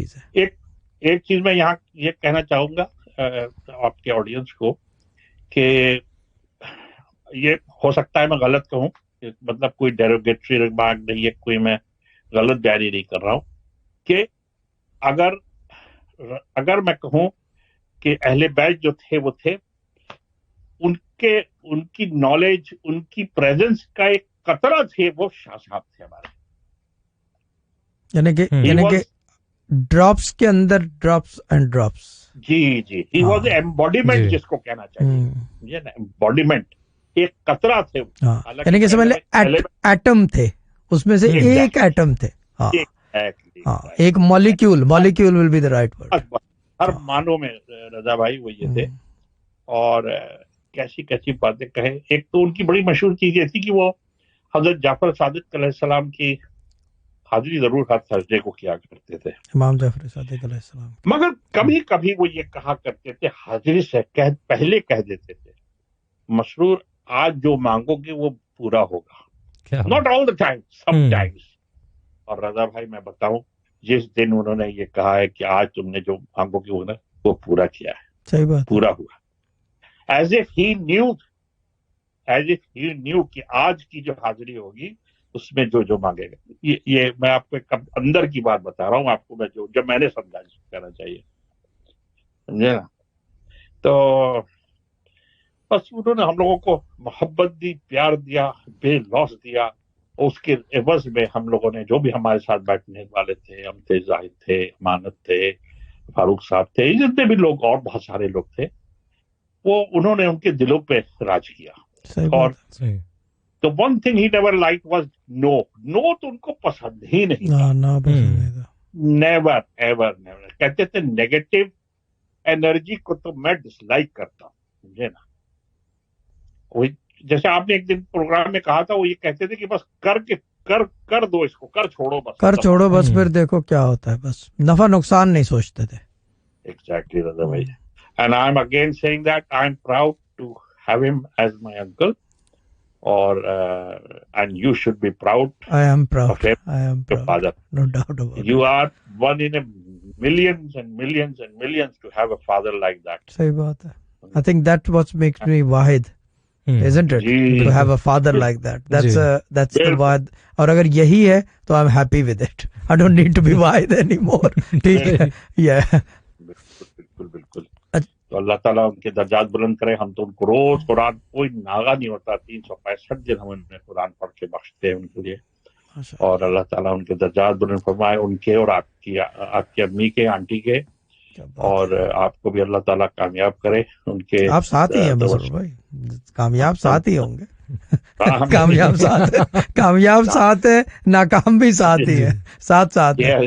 चीज है। एक एक चीज मैं यहाँ ये कहना चाहूंगा आपके ऑडियंस को कि ये हो सकता है मैं गलत कहूँ, मतलब कोई डेरोगेटरी रिमार्क नहीं है, कोई मैं गलत बयानी नहीं कर रहा हूँ कि अगर अगर मैं कहूँ कि अहले बैत जो थे वो थे, उनके उनकी नॉलेज, उनकी प्रेजेंस का एक कतरा थे वो शाह साहब थे हमारे। यानी कि ड्रॉप्स के अंदर ड्रॉप्स एंड ड्रॉप्स। जी, ही वॉज एम्बॉडीमेंट जिसको कहना चाहिए ना, एम्बॉडीमेंट, एक कतरा थे। यानी कि समझ ले एटम थे, उसमें से एक एटम थे। एक molecule will be the right word. हर मानो में रजा भाई वो ये थे। और कैसी कैसी बातें कहे। एक तो उनकी बड़ी मशहूर चीज ये थी कि वो हजरत जाफर सादिक अलैहिस्सलाम की हाजिरी जरूर हर थर्सडे को किया करते थे, इमाम जाफर सादिक अलैहिस्सलाम। मगर कभी कभी वो ये कहा करते थे, हाजिरी से पहले कह देते थे, मसरूर आज जो मांगोगे वो पूरा होगा। Not all the time, sometimes. और रजा भाई मैं बताऊं, जिस दिन उन्होंने ये कहा है कि आज तुमने जो मांगोगे वो ना, वो पूरा किया है। सही बात, पूरा हुआ। एज इफ ही न्यू कि आज की जो हाजिरी होगी उसमें जो जो मांगेगा। ये मैं आपको एक अंदर की बात बता रहा हूँ आपको, मैं जो मैंने समझा कहना चाहिए, समझे ना। तो बस उन्होंने हम लोगों को मोहब्बत दी, प्यार दिया, बेलौस दिया। उसके एवज में हम लोगों ने, जो भी हमारे साथ बैठने वाले थे, हम थे, जाहिद थे, अमानत थे, फारूक साहब थे, जितने भी लोग और बहुत सारे लोग थे, वो उन्होंने उनके दिलों पे राज किया। और तो one thing he never like was no तो उनको पसंद ही नहीं था। Never ever never. कहते थे नेगेटिव एनर्जी को तो मैं डिसलाइक करता हूँ, समझे ना। वही जैसे आपने एक दिन प्रोग्राम में कहा था, वो ये कहते थे कि बस कर दो इसको, कर छोड़ो बस फिर देखो क्या होता है। बस नफा नुकसान नहीं सोचते थे। Exactly Raza bhai. And I am again saying that I am proud to have him as my uncle. और and you should be proud. I am proud of him, I am your proud, father. no doubt about it. You are one in a millions and millions and millions to have a father like that. सही बात है। I think that what makes me Wahid, isn't it? To have a father like that. That's the Wahid. और अगर यही है तो I'm happy with it. I don't need to be Wahid anymore. ठीक है। Yeah. बिल्कुल। तो अल्लाह ताला उनके दर्जात बुलंद करे। हम तो उनको रोज कुरान, कोई नागा नहीं होता, 365 दिन हम उन्हें कुरान पढ़ के बख्शते हैं उनके लिए। और अल्लाह ताला उनके दर्जात बुलंद फरमाए, उनके और आपकी अम्मी के, आंटी के, और आपको भी अल्लाह ताला कामयाब करे। उनके आप साथ ही हैं मसरूर भाई, कामयाब साथ ही होंगे। कामयाब साथ है, नाकाम भी साथ ही है, साथ है।